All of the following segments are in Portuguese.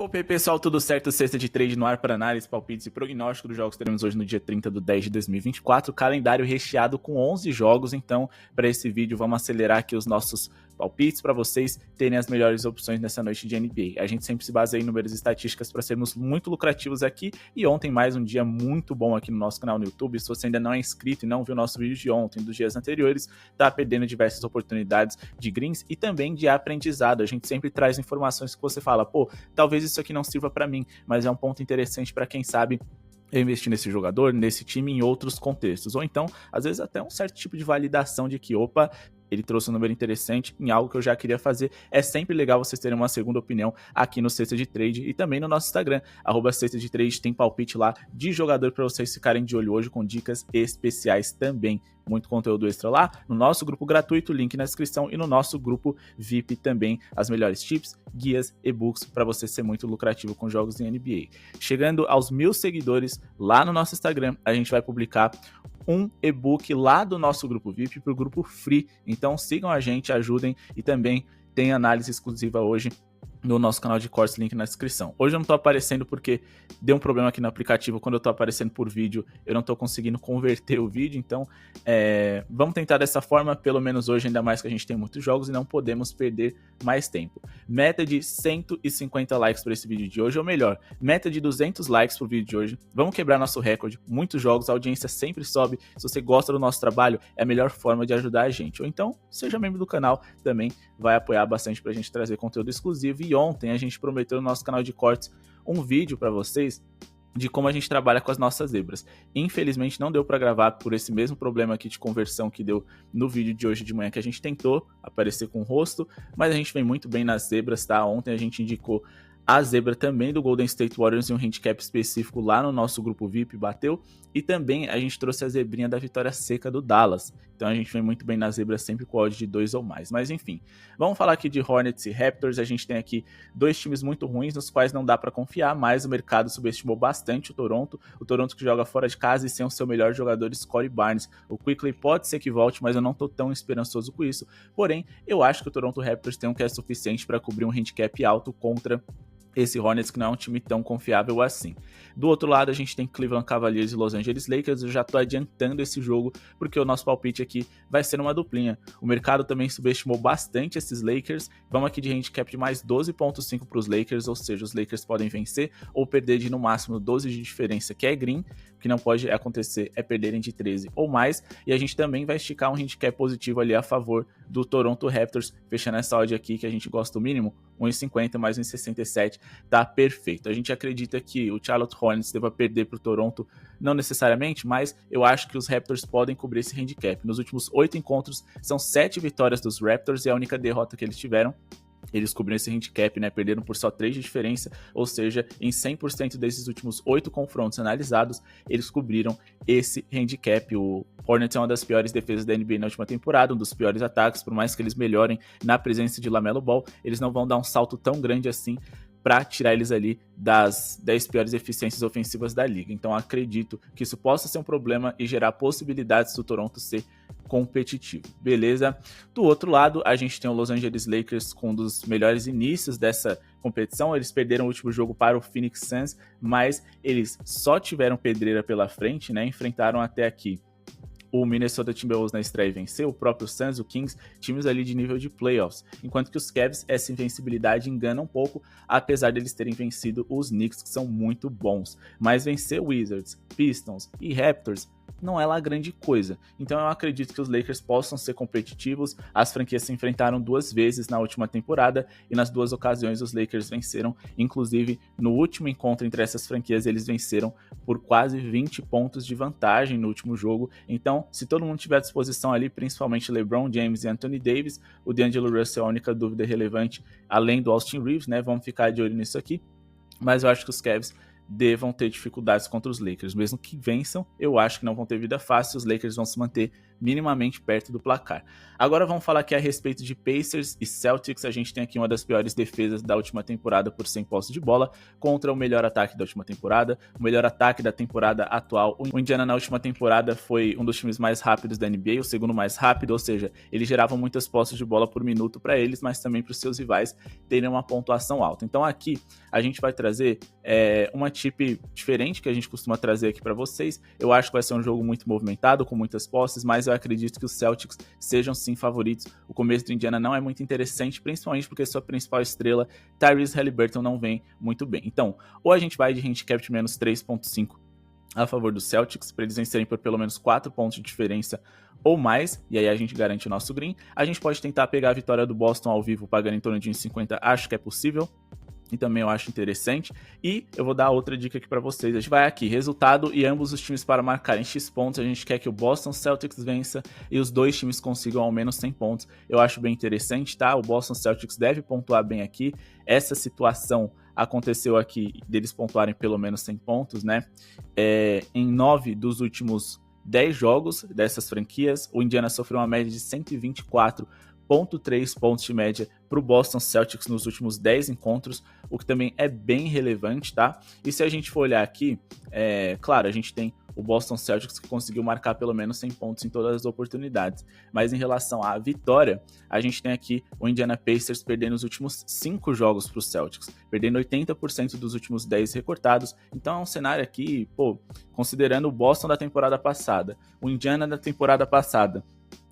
Opa, e aí, pessoal, tudo certo? Sexta de trade no ar para análise, palpites e prognóstico dos jogos que teremos hoje no dia 30/10/2024. Calendário recheado com 11 jogos, então para esse vídeo vamos acelerar aqui os nossos palpites para vocês terem as melhores opções nessa noite de NBA. A gente sempre se baseia em números e estatísticas para sermos muito lucrativos aqui, e ontem mais um dia muito bom aqui no nosso canal no YouTube. Se você ainda não é inscrito e não viu nosso vídeo de ontem, dos dias anteriores, tá perdendo diversas oportunidades de greens e também de aprendizado. A gente sempre traz informações que você fala, pô, talvez isso aqui não sirva para mim, mas é um ponto interessante para quem sabe eu investir nesse jogador, nesse time, em outros contextos. Ou então, às vezes até um certo tipo de validação de que, opa, ele trouxe um número interessante em algo que eu já queria fazer. É sempre legal vocês terem uma segunda opinião aqui no Sexta de Trade e também no nosso Instagram, @Sexta de Trade, tem palpite lá de jogador para vocês ficarem de olho hoje com dicas especiais também. Muito conteúdo extra lá, no nosso grupo gratuito, link na descrição, e no nosso grupo VIP também, as melhores tips, guias, e-books para você ser muito lucrativo com jogos em NBA. Chegando aos 1000 seguidores lá no nosso Instagram, a gente vai publicar um e-book lá do nosso grupo VIP para o grupo Free. Então sigam a gente, ajudem, e também tem análise exclusiva hoje no nosso canal de cortes, link na descrição. Hoje eu não tô aparecendo porque deu um problema aqui no aplicativo. Quando eu tô aparecendo por vídeo, eu não tô conseguindo converter o vídeo, então vamos tentar dessa forma, pelo menos hoje, ainda mais que a gente tem muitos jogos e não podemos perder mais tempo. Meta de 150 likes para esse vídeo de hoje, ou melhor, meta de 200 likes pro vídeo de hoje. Vamos quebrar nosso recorde, muitos jogos, a audiência sempre sobe. Se você gosta do nosso trabalho, é a melhor forma de ajudar a gente. Ou então, seja membro do canal, também vai apoiar bastante pra gente trazer conteúdo exclusivo. E ontem a gente prometeu no nosso canal de cortes um vídeo para vocês de como a gente trabalha com as nossas zebras. Infelizmente não deu para gravar por esse mesmo problema aqui de conversão que deu no vídeo de hoje de manhã, que a gente tentou aparecer com o rosto, mas a gente vem muito bem nas zebras, tá? Ontem a gente indicou a zebra também do Golden State Warriors em um handicap específico lá no nosso grupo VIP, bateu. E também a gente trouxe a zebrinha da vitória seca do Dallas. Então a gente vem muito bem na zebra, sempre com odd de 2 ou mais. Mas enfim, vamos falar aqui de Hornets e Raptors. A gente tem aqui dois times muito ruins, nos quais não dá para confiar, mas o mercado subestimou bastante o Toronto. O Toronto que joga fora de casa e sem o seu melhor jogador, Scottie Barnes. O Quickley pode ser que volte, mas eu não tô tão esperançoso com isso. Porém, eu acho que o Toronto Raptors tem um que é suficiente para cobrir um handicap alto contra esse Hornets, que não é um time tão confiável assim. Do outro lado, a gente tem Cleveland Cavaliers e Los Angeles Lakers. Eu já tô adiantando esse jogo, porque o nosso palpite aqui vai ser uma duplinha. O mercado também subestimou bastante esses Lakers. Vamos aqui de handicap de mais 12.5 para os Lakers, ou seja, os Lakers podem vencer ou perder de no máximo 12 de diferença, que é green. O que não pode acontecer é perderem de 13 ou mais. E a gente também vai esticar um handicap positivo ali a favor do Toronto Raptors, fechando essa odd aqui que a gente gosta o mínimo, 1,50 mais 1,67, tá perfeito. A gente acredita que o Charlotte Hornets deva perder para o Toronto, não necessariamente, mas eu acho que os Raptors podem cobrir esse handicap. Nos últimos 8 encontros, são 7 vitórias dos Raptors, e a única derrota que eles tiveram, eles cobriram esse handicap, né? Perderam por só 3 de diferença, ou seja, em 100% desses últimos 8 confrontos analisados, eles cobriram esse handicap. O Hornets é uma das piores defesas da NBA na última temporada, um dos piores ataques. Por mais que eles melhorem na presença de LaMelo Ball, eles não vão dar um salto tão grande assim para tirar eles ali das 10 piores eficiências ofensivas da liga. Então acredito que isso possa ser um problema e gerar possibilidades do Toronto ser competitivo, beleza? Do outro lado, a gente tem o Los Angeles Lakers com um dos melhores inícios dessa competição. Eles perderam o último jogo para o Phoenix Suns, mas eles só tiveram pedreira pela frente, né? Enfrentaram até aqui o Minnesota Timberwolves na estreia e venceu, o próprio Suns, o Kings, times ali de nível de playoffs, enquanto que os Cavs, essa invencibilidade engana um pouco, apesar deles terem vencido os Knicks, que são muito bons, mas vencer Wizards, Pistons e Raptors não é lá grande coisa. Então eu acredito que os Lakers possam ser competitivos. As franquias se enfrentaram 2 vezes na última temporada e nas 2 ocasiões os Lakers venceram. Inclusive, no último encontro entre essas franquias, eles venceram por quase 20 pontos de vantagem no último jogo. Então, se todo mundo tiver à disposição ali, principalmente LeBron James e Anthony Davis, o D'Angelo Russell é a única dúvida relevante, além do Austin Reeves, né? Vamos ficar de olho nisso aqui. Mas eu acho que os Cavs devam ter dificuldades contra os Lakers. Mesmo que vençam, eu acho que não vão ter vida fácil, os Lakers vão se manter minimamente perto do placar. Agora vamos falar aqui a respeito de Pacers e Celtics. A gente tem aqui uma das piores defesas da última temporada por 100 posse de bola contra o melhor ataque da última temporada, o melhor ataque da temporada atual. O Indiana na última temporada foi um dos times mais rápidos da NBA, o segundo mais rápido, ou seja, eles geravam muitas posses de bola por minuto para eles, mas também para os seus rivais terem uma pontuação alta. Então aqui a gente vai trazer uma tip diferente que a gente costuma trazer aqui para vocês. Eu acho que vai ser um jogo muito movimentado, com muitas posses, mas eu acredito que os Celtics sejam sim favoritos. O começo do Indiana não é muito interessante, principalmente porque sua principal estrela, Tyrese Haliburton, não vem muito bem. Então, ou a gente vai de handicap de menos 3.5 a favor dos Celtics, para eles vencerem por pelo menos 4 pontos de diferença ou mais, e aí a gente garante o nosso green. A gente pode tentar pegar a vitória do Boston ao vivo, pagando em torno de 1,50, acho que é possível. E também eu acho interessante. E eu vou dar outra dica aqui para vocês. A gente vai aqui, resultado e ambos os times para marcarem X pontos. A gente quer que o Boston Celtics vença e os dois times consigam ao menos 100 pontos. Eu acho bem interessante, tá? O Boston Celtics deve pontuar bem aqui. Essa situação aconteceu aqui deles pontuarem pelo menos 100 pontos, né? Em 9 dos últimos 10 jogos dessas franquias, o Indiana sofreu uma média de 124,3 pontos de média para o Boston Celtics nos últimos 10 encontros, o que também é bem relevante, tá? E se a gente for olhar aqui, claro, a gente tem o Boston Celtics que conseguiu marcar pelo menos 100 pontos em todas as oportunidades, mas em relação à vitória, a gente tem aqui o Indiana Pacers perdendo os últimos 5 jogos para os Celtics, perdendo 80% dos últimos 10 recortados. Então é um cenário aqui, considerando o Boston da temporada passada, o Indiana da temporada passada,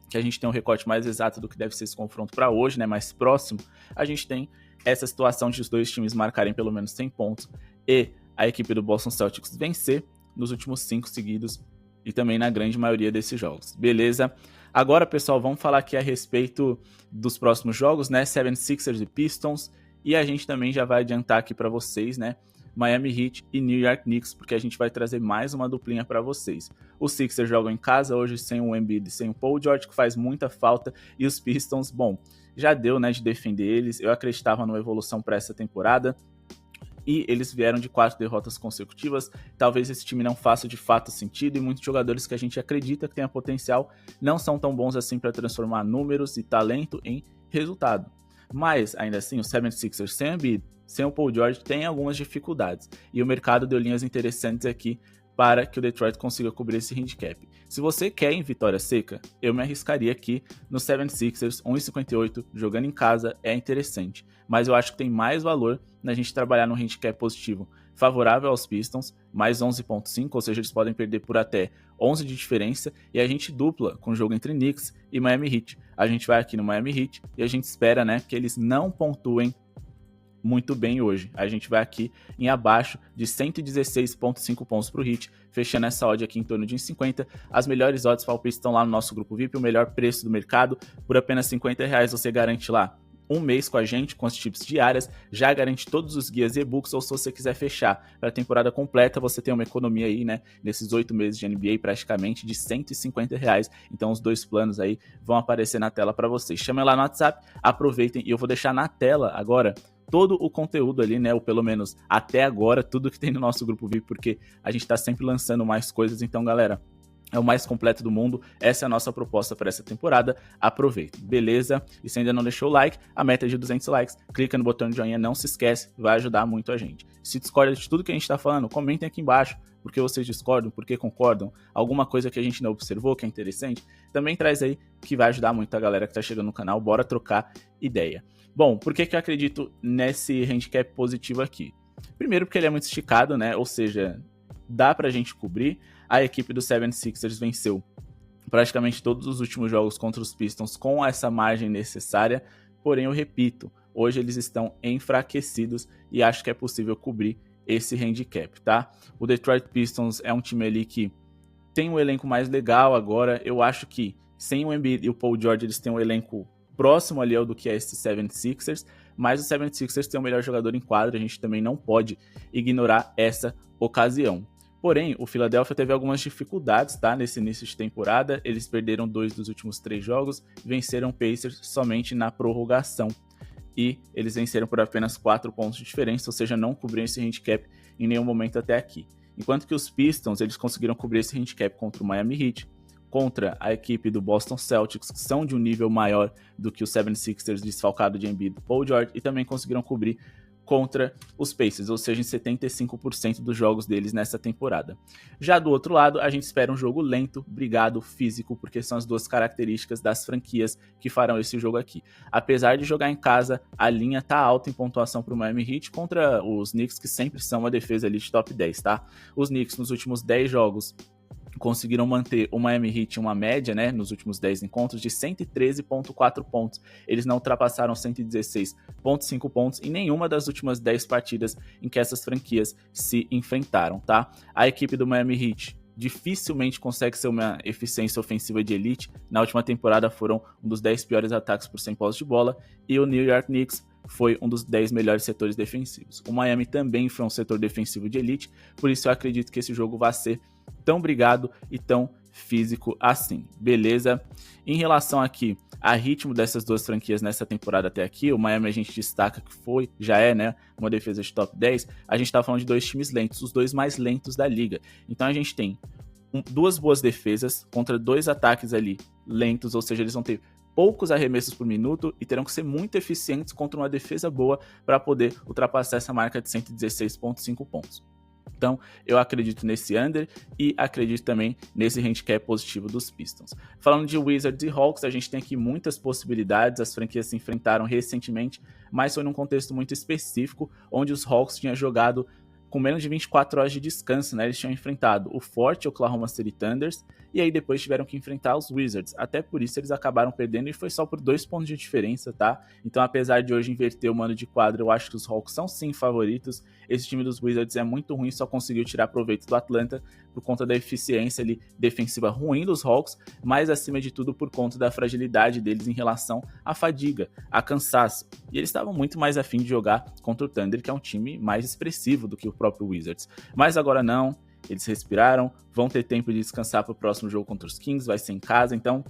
que a gente tem um recorte mais exato do que deve ser esse confronto para hoje, né, mais próximo, a gente tem essa situação de os dois times marcarem pelo menos 100 pontos e a equipe do Boston Celtics vencer nos últimos 5 seguidos e também na grande maioria desses jogos, beleza? Agora, pessoal, vamos falar aqui a respeito dos próximos jogos, né, 76ers e Pistons, e a gente também já vai adiantar aqui para vocês, né, Miami Heat e New York Knicks, porque a gente vai trazer mais uma duplinha para vocês. Os Sixers jogam em casa hoje sem o Embiid e sem o Paul George, que faz muita falta, e os Pistons, bom, já deu, né, de defender eles. Eu acreditava numa evolução para essa temporada, e eles vieram de 4 derrotas consecutivas. Talvez esse time não faça de fato sentido, e muitos jogadores que a gente acredita que tenha potencial não são tão bons assim para transformar números e talento em resultado. Mas, ainda assim, os 76ers sem Embiid, sem o Paul George, tem algumas dificuldades, e o mercado deu linhas interessantes aqui para que o Detroit consiga cobrir esse handicap. Se você quer em vitória seca, eu me arriscaria aqui no 76ers, 1,58, jogando em casa é interessante, mas eu acho que tem mais valor na gente trabalhar no handicap positivo favorável aos Pistons, mais 11,5, ou seja, eles podem perder por até 11 de diferença, e a gente dupla com o jogo entre Knicks e Miami Heat. A gente vai aqui no Miami Heat e a gente espera, né, que eles não pontuem muito bem hoje. A gente vai aqui em abaixo de 116,5 pontos para o Heat, fechando essa odd aqui em torno de 1,50. As melhores odds palpites estão lá no nosso grupo VIP, o melhor preço do mercado. Por apenas R$50 você garante lá um mês com a gente, com as tips diárias, já garante todos os guias e e-books, ou se você quiser fechar para a temporada completa, você tem uma economia aí, né, nesses 8 meses de NBA praticamente de R$150. Então os dois planos aí vão aparecer na tela para vocês. Chamem lá no WhatsApp, aproveitem, e eu vou deixar na tela agora todo o conteúdo ali, né, ou pelo menos até agora, tudo que tem no nosso grupo VIP, porque a gente tá sempre lançando mais coisas. Então, galera, é o mais completo do mundo, essa é a nossa proposta para essa temporada, aproveitem, beleza? E se ainda não deixou o like, a meta é de 200 likes, clica no botão de joinha, não se esquece, vai ajudar muito a gente. Se discorda de tudo que a gente tá falando, comentem aqui embaixo, por que vocês discordam, por que concordam, alguma coisa que a gente não observou, que é interessante, também traz aí, que vai ajudar muito a galera que tá chegando no canal, bora trocar ideia. Bom, por que eu acredito nesse handicap positivo aqui? Primeiro porque ele é muito esticado, né, ou seja, dá pra gente cobrir. A equipe do 76ers venceu praticamente todos os últimos jogos contra os Pistons com essa margem necessária, porém eu repito, hoje eles estão enfraquecidos e acho que é possível cobrir esse handicap, tá? O Detroit Pistons é um time ali que tem um elenco mais legal agora, eu acho que sem o Embiid e o Paul George eles têm um elenco próximo ali ao do que é esse 76ers, mas o 76ers tem o melhor jogador em quadra, a gente também não pode ignorar essa ocasião. Porém, o Philadelphia teve algumas dificuldades, tá? Nesse início de temporada, eles perderam 2 dos últimos 3 jogos, venceram o Pacers somente na prorrogação. E eles venceram por apenas 4 pontos de diferença, ou seja, não cobriram esse handicap em nenhum momento até aqui. Enquanto que os Pistons, eles conseguiram cobrir esse handicap contra o Miami Heat, contra a equipe do Boston Celtics, que são de um nível maior do que o 76ers desfalcado de Embiid e Paul George, e também conseguiram cobrir contra os Pacers, ou seja, em 75% dos jogos deles nessa temporada. Já do outro lado, a gente espera um jogo lento, brigado, físico, porque são as duas características das franquias que farão esse jogo aqui. Apesar de jogar em casa, a linha tá alta em pontuação para o Miami Heat contra os Knicks, que sempre são uma defesa elite top 10, tá? Os Knicks nos últimos 10 jogos conseguiram manter o Miami Heat uma média, né, nos últimos 10 encontros de 113,4 pontos. Eles não ultrapassaram 116,5 pontos em nenhuma das últimas 10 partidas em que essas franquias se enfrentaram, tá? A equipe do Miami Heat dificilmente consegue ser uma eficiência ofensiva de elite. Na última temporada foram um dos 10 piores ataques por 100 posse de bola, e o New York Knicks foi um dos 10 melhores setores defensivos. O Miami também foi um setor defensivo de elite, por isso eu acredito que esse jogo vai ser tão brigado e tão físico assim, beleza? Em relação aqui a ritmo dessas duas franquias nessa temporada até aqui, o Miami a gente destaca que já é, né, uma defesa de top 10, a gente tá falando de dois times lentos, os dois mais lentos da liga. Então a gente tem duas boas defesas contra dois ataques ali lentos, ou seja, eles vão ter poucos arremessos por minuto e terão que ser muito eficientes contra uma defesa boa para poder ultrapassar essa marca de 116,5 pontos. Então, eu acredito nesse under e acredito também nesse handicap positivo dos Pistons. Falando de Wizards e Hawks, a gente tem aqui muitas possibilidades. As franquias se enfrentaram recentemente, mas foi num contexto muito específico, onde os Hawks tinham jogado com menos de 24 horas de descanso, né? Eles tinham enfrentado o forte Oklahoma City Thunders e aí depois tiveram que enfrentar os Wizards. Até por isso eles acabaram perdendo e foi só por 2 pontos de diferença, tá? Então, apesar de hoje inverter o mando de quadra, eu acho que os Hawks são sim favoritos. Esse time dos Wizards é muito ruim, só conseguiu tirar proveito do Atlanta por conta da eficiência ali defensiva ruim dos Hawks, mas acima de tudo por conta da fragilidade deles em relação à fadiga, a cansaço. E eles estavam muito mais afim de jogar contra o Thunder, que é um time mais expressivo do que o próprio Wizards. Mas agora não, eles respiraram, vão ter tempo de descansar para o próximo jogo contra os Kings, vai ser em casa, então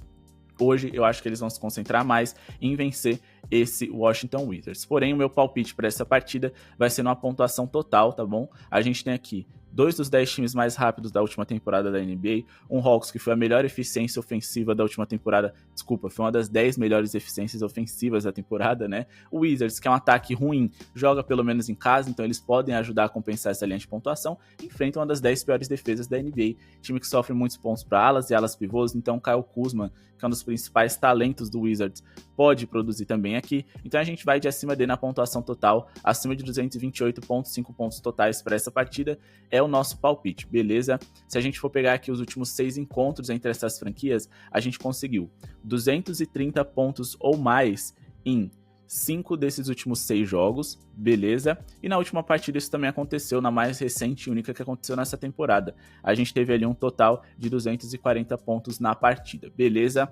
hoje eu acho que eles vão se concentrar mais em vencer esse Washington Wizards. Porém, o meu palpite para essa partida vai ser numa pontuação total, tá bom? A gente tem aqui 2 dos 10 times mais rápidos da última temporada da NBA, um Hawks que foi a melhor eficiência ofensiva da última temporada, foi uma das 10 melhores eficiências ofensivas da temporada, né? O Wizards, que é um ataque ruim, joga pelo menos em casa, então eles podem ajudar a compensar essa linha de pontuação, enfrenta uma das 10 piores defesas da NBA, time que sofre muitos pontos para alas e alas pivôs, então Kyle Kuzma, que é um dos principais talentos do Wizards, pode produzir também aqui, então a gente vai de acima D na pontuação total, acima de 228,5 pontos totais para essa partida, é o nosso palpite, beleza? Se a gente for pegar aqui os últimos 6 encontros entre essas franquias, a gente conseguiu 230 pontos ou mais em 5 desses últimos 6 jogos, beleza? E na última partida isso também aconteceu, na mais recente e única que aconteceu nessa temporada. A gente teve ali um total de 240 pontos na partida, beleza?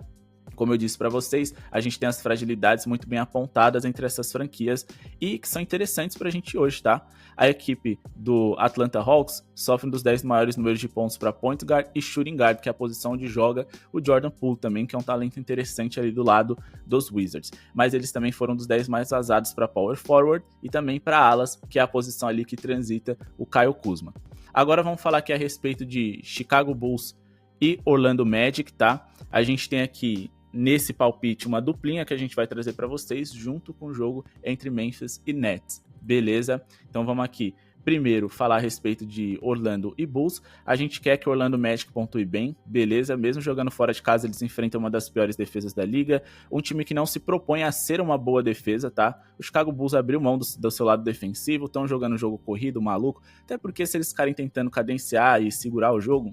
Como eu disse para vocês, a gente tem as fragilidades muito bem apontadas entre essas franquias e que são interessantes para a gente hoje, tá? A equipe do Atlanta Hawks sofre um dos 10 maiores números de pontos para point guard e shooting guard, que é a posição onde joga o Jordan Poole também, que é um talento interessante ali do lado dos Wizards. Mas eles também foram dos 10 mais vazados para power forward e também para alas, que é a posição ali que transita o Kyle Kuzma. Agora vamos falar aqui a respeito de Chicago Bulls e Orlando Magic, tá? A gente tem aqui nesse palpite uma duplinha que a gente vai trazer para vocês junto com o jogo entre Memphis e Nets, beleza? Então vamos aqui primeiro falar a respeito de Orlando e Bulls. A gente quer que o Orlando Magic pontue bem, beleza? Mesmo jogando fora de casa, eles enfrentam uma das piores defesas da liga, um time que não se propõe a ser uma boa defesa, tá? O Chicago Bulls abriu mão do seu lado defensivo, estão jogando jogo corrido, maluco, até porque se eles ficarem tentando cadenciar e segurar o jogo,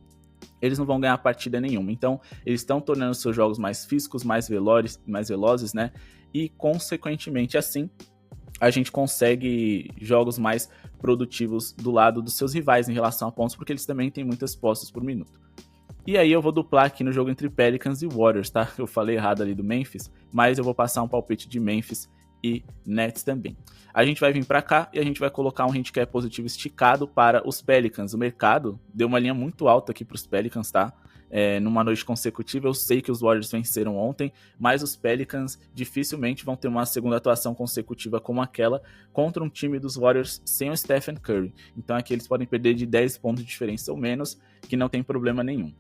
eles não vão ganhar partida nenhuma. Então, eles estão tornando seus jogos mais físicos, mais velozes, né? E, consequentemente, assim, a gente consegue jogos mais produtivos do lado dos seus rivais em relação a pontos, porque eles também têm muitas posses por minuto. E aí eu vou duplar aqui no jogo entre Pelicans e Warriors, tá? Eu falei errado ali do Memphis, mas eu vou passar um palpite de Memphis e Nets também. A gente vai vir para cá e a gente vai colocar um handicap positivo esticado para os Pelicans. O mercado deu uma linha muito alta aqui para os Pelicans, tá? numa noite consecutiva. Eu sei que os Warriors venceram ontem, mas os Pelicans dificilmente vão ter uma segunda atuação consecutiva como aquela contra um time dos Warriors sem o Stephen Curry. Então aqui eles podem perder de 10 pontos de diferença ou menos, que não tem problema nenhum.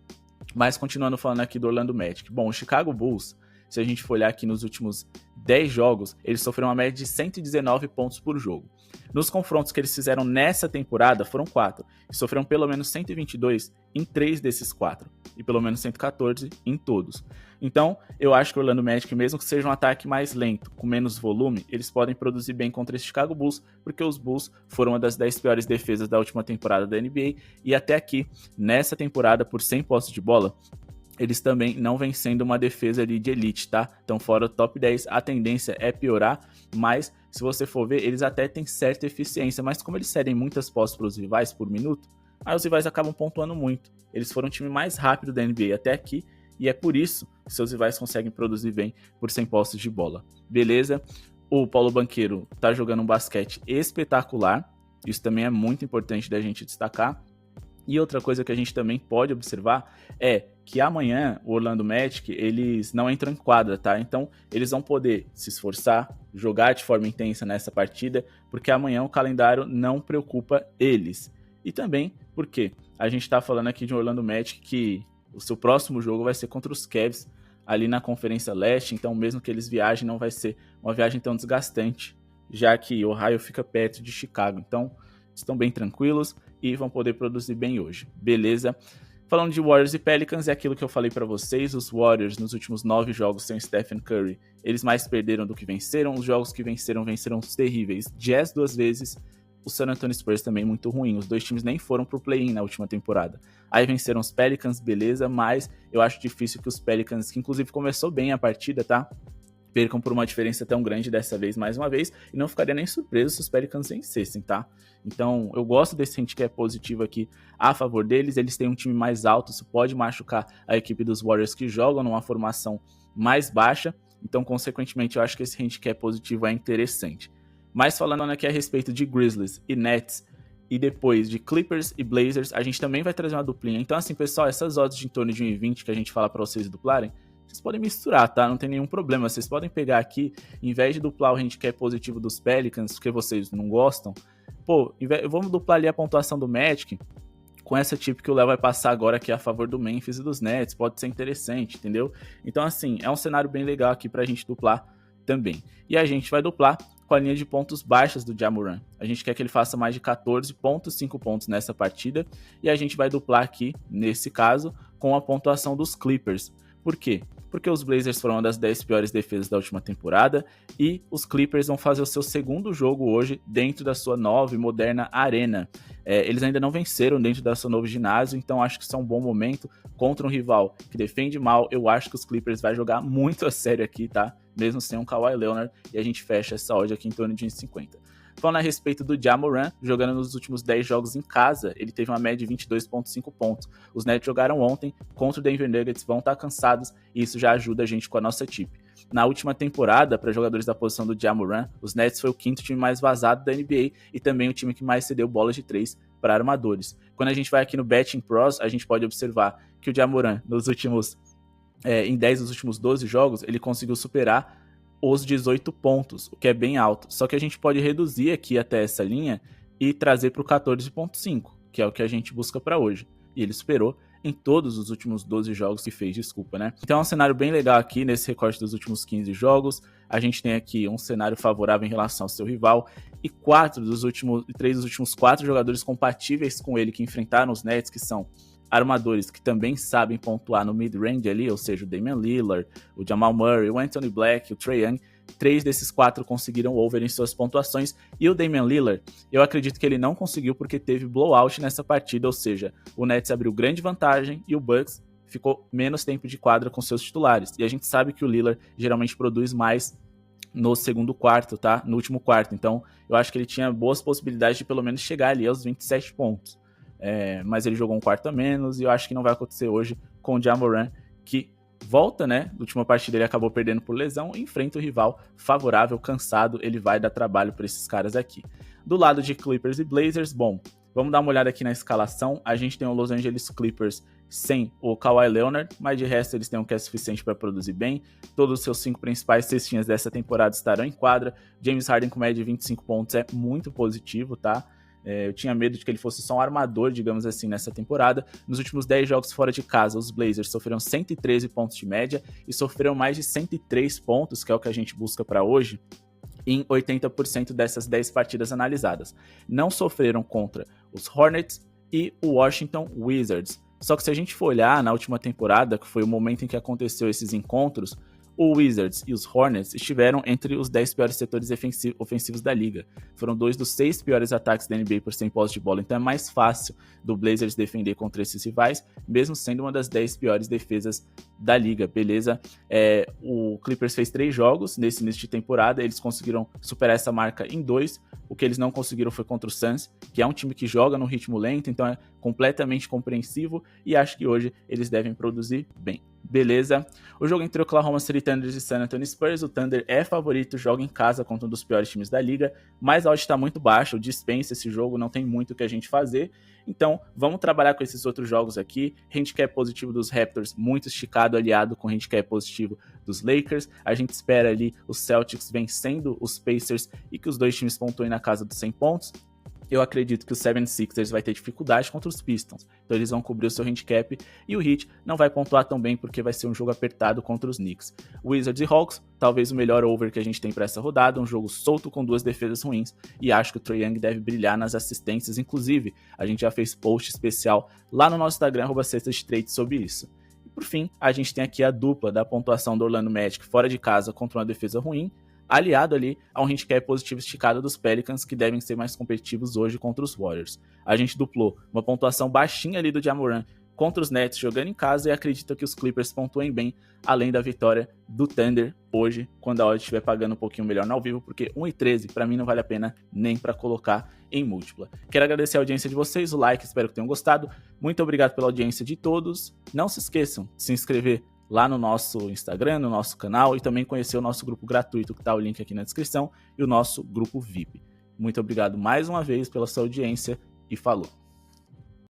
Mas continuando falando aqui do Orlando Magic. Bom, o Chicago Bulls, se a gente for olhar aqui nos últimos 10 jogos, eles sofreram uma média de 119 pontos por jogo. Nos confrontos que eles fizeram nessa temporada, foram 4, e sofreram pelo menos 122 em 3 desses 4, e pelo menos 114 em todos. Então, eu acho que o Orlando Magic, mesmo que seja um ataque mais lento, com menos volume, eles podem produzir bem contra esse Chicago Bulls, porque os Bulls foram uma das 10 piores defesas da última temporada da NBA, e até aqui, nessa temporada, por 100 posses de bola, eles também não vêm sendo uma defesa ali de elite, tá? Então, fora do top 10, a tendência é piorar, mas se você for ver, eles até têm certa eficiência, mas como eles cedem muitas posses para os rivais por minuto, aí os rivais acabam pontuando muito. Eles foram o time mais rápido da NBA até aqui, e é por isso que seus rivais conseguem produzir bem por 100 posses de bola. Beleza? O Paulo Banchero tá jogando um basquete espetacular, isso também é muito importante da gente destacar. E outra coisa que a gente também pode observar é que amanhã o Orlando Magic, eles não entram em quadra, tá? Então eles vão poder se esforçar, jogar de forma intensa nessa partida, porque amanhã o calendário não preocupa eles. E também porque a gente tá falando aqui de um Orlando Magic que o seu próximo jogo vai ser contra os Cavs ali na Conferência Leste, então mesmo que eles viajem, não vai ser uma viagem tão desgastante, já que Ohio fica perto de Chicago. Então estão bem tranquilos e vão poder produzir bem hoje, beleza? Falando de Warriors e Pelicans, é aquilo que eu falei pra vocês, os Warriors nos últimos 9 jogos sem Stephen Curry, eles mais perderam do que venceram, os jogos que venceram os terríveis, Jazz 2 vezes, o San Antonio Spurs também muito ruim, os dois times nem foram pro play-in na última temporada. Aí venceram os Pelicans, beleza, mas eu acho difícil que os Pelicans, que inclusive começou bem a partida, tá? Percam por uma diferença tão grande dessa vez, mais uma vez, e não ficaria nem surpreso se os Pelicans vencessem, tá? Então, eu gosto desse handicap positivo aqui a favor deles, eles têm um time mais alto, isso pode machucar a equipe dos Warriors que jogam numa formação mais baixa, então, consequentemente, eu acho que esse handicap positivo é interessante. Mas falando aqui a respeito de Grizzlies e Nets, e depois de Clippers e Blazers, a gente também vai trazer uma duplinha. Então, assim, pessoal, essas odds de em torno de 1,20 que a gente fala para vocês duplarem, vocês podem misturar, tá? Não tem nenhum problema. Vocês podem pegar aqui, em vez de duplar o handicap positivo dos Pelicans, porque vocês não gostam, pô, vamos duplar ali a pontuação do Magic com essa tip que o Léo vai passar agora aqui a favor do Memphis e dos Nets. Pode ser interessante, entendeu? Então, assim, é um cenário bem legal aqui pra gente duplar também. E a gente vai duplar com a linha de pontos baixas do Ja Morant. A gente quer que ele faça mais de 14,5 pontos nessa partida. E a gente vai duplar aqui, nesse caso, com a pontuação dos Clippers. Por quê? Porque os Blazers foram uma das 10 piores defesas da última temporada e os Clippers vão fazer o seu segundo jogo hoje dentro da sua nova e moderna arena. Eles ainda não venceram dentro da sua novo ginásio, então acho que isso é um bom momento contra um rival que defende mal. Eu acho que os Clippers vai jogar muito a sério aqui, tá? Mesmo sem um Kawhi Leonard, e a gente fecha essa odd aqui em torno de 1,50. Falando a respeito do Ja Morant, jogando nos últimos 10 jogos em casa, ele teve uma média de 22,5 pontos. Os Nets jogaram ontem contra o Denver Nuggets, vão estar cansados, e isso já ajuda a gente com a nossa tip. Na última temporada, para jogadores da posição do Ja Morant, os Nets foi o 5º time mais vazado da NBA e também o time que mais cedeu bolas de 3 para armadores. Quando a gente vai aqui no Betting Pros, a gente pode observar que o Ja Morant, em 10 dos últimos 12 jogos, ele conseguiu superar os 18 pontos, o que é bem alto. Só que a gente pode reduzir aqui até essa linha e trazer para o 14,5, que é o que a gente busca para hoje. E ele superou em todos os últimos 12 jogos que fez, desculpa, né? Então é um cenário bem legal aqui nesse recorte dos últimos 15 jogos. A gente tem aqui um cenário favorável em relação ao seu rival e 3 dos últimos 4 jogadores compatíveis com ele que enfrentaram os Nets, que são armadores que também sabem pontuar no mid-range ali, ou seja, o Damian Lillard, o Jamal Murray, o Anthony Black, o Trae Young. 3 desses 4 conseguiram over em suas pontuações, e o Damian Lillard, eu acredito que ele não conseguiu porque teve blowout nessa partida, ou seja, o Nets abriu grande vantagem e o Bucks ficou menos tempo de quadra com seus titulares. E a gente sabe que o Lillard geralmente produz mais no segundo quarto, tá? No último quarto. Então, eu acho que ele tinha boas possibilidades de pelo menos chegar ali aos 27 pontos. Mas ele jogou um quarto a menos e eu acho que não vai acontecer hoje com o Ja Morant, que volta, né? Na última partida ele acabou perdendo por lesão, enfrenta o rival favorável, cansado, ele vai dar trabalho para esses caras aqui. Do lado de Clippers e Blazers, bom, Vamos dar uma olhada aqui na escalação. A gente tem o Los Angeles Clippers sem o Kawhi Leonard, mas de resto eles têm um que é suficiente para produzir bem. Todos os seus 5 principais cestinhas dessa temporada estarão em quadra. James Harden com média de 25 pontos é muito positivo, tá? Eu tinha medo de que ele fosse só um armador, digamos assim, nessa temporada. Nos últimos 10 jogos fora de casa, os Blazers sofreram 113 pontos de média e sofreram mais de 103 pontos, que é o que a gente busca para hoje, em 80% dessas 10 partidas analisadas. Não sofreram contra os Hornets e o Washington Wizards. Só que se a gente for olhar na última temporada, que foi o momento em que aconteceu esses encontros, o Wizards e os Hornets estiveram entre os 10 piores setores ofensivos da liga. Foram 2 dos 6 piores ataques da NBA por 100 posse de bola, então é mais fácil do Blazers defender contra esses rivais, mesmo sendo uma das 10 piores defesas da liga, beleza? O Clippers fez 3 jogos nesse início de temporada, eles conseguiram superar essa marca em 2, o que eles não conseguiram foi contra o Suns, que é um time que joga no ritmo lento, então é completamente compreensivo, e acho que hoje eles devem produzir bem. Beleza? O jogo entre o Oklahoma City Thunder e San Antonio Spurs, o Thunder é favorito, joga em casa contra um dos piores times da liga, mas a odd está muito baixa, dispensa esse jogo, não tem muito o que a gente fazer, então vamos trabalhar com esses outros jogos aqui. Handicap positivo dos Raptors, muito esticado, aliado com handicap positivo dos Lakers. A gente espera ali os Celtics vencendo os Pacers e que os dois times pontuem na casa dos 100 pontos. Eu acredito que o 76ers vai ter dificuldade contra os Pistons, então eles vão cobrir o seu handicap, e o Heat não vai pontuar tão bem porque vai ser um jogo apertado contra os Knicks. Wizards e Hawks, talvez o melhor over que a gente tem para essa rodada, um jogo solto com 2 defesas ruins, e acho que o Trae Young deve brilhar nas assistências, inclusive a gente já fez post especial lá no nosso Instagram, @cestasdetrade, sobre isso. E por fim, a gente tem aqui a dupla da pontuação do Orlando Magic fora de casa contra uma defesa ruim, aliado ali a um handicap positivo esticado dos Pelicans, que devem ser mais competitivos hoje contra os Warriors. A gente duplou uma pontuação baixinha ali do Ja Morant contra os Nets jogando em casa e acredita que os Clippers pontuem bem, além da vitória do Thunder hoje, quando a odd estiver pagando um pouquinho melhor no ao vivo, porque 1,13 para mim não vale a pena nem para colocar em múltipla. Quero agradecer a audiência de vocês, o like, espero que tenham gostado. Muito obrigado pela audiência de todos. Não se esqueçam de se inscrever lá no nosso Instagram, no nosso canal, e também conhecer o nosso grupo gratuito, que está o link aqui na descrição, e o nosso grupo VIP. Muito obrigado mais uma vez pela sua audiência e falou!